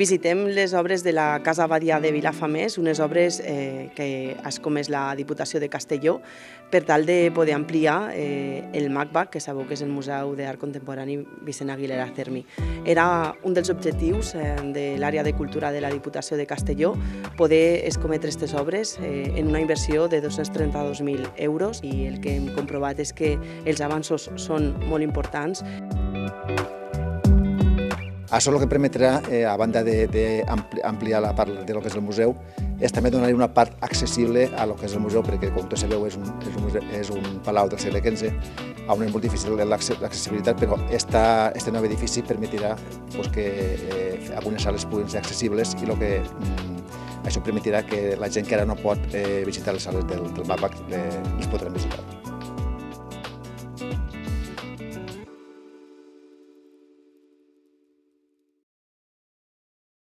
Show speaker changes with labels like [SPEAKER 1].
[SPEAKER 1] Visitem les obres de la Casa Abadia de Vilafamés, unes obres que ha escomès la Diputació de Castelló per tal de poder ampliar el MACBA, que sabeu que és el Museu d'Art Contemporani Vicent Aguilera Cermi. Era un dels objectius de l'àrea de cultura de la Diputació de Castelló poder escometre aquestes obres en una inversió de 232.000 euros i el que hem comprovat és que els avanços són molt importants.
[SPEAKER 2] Això el que permetrà, a banda d'ampliar la part de lo que és el museu, és també donar una part accessible a lo que és el museu, perquè, com tots sabeu, és un palau del segle XV, on és molt difícil l'accessibilitat, però este nou edifici permetirà que algunes sales puguin ser accessibles i això permetirà que la gent que ara no pot visitar les sales del MACBA les podran visitar.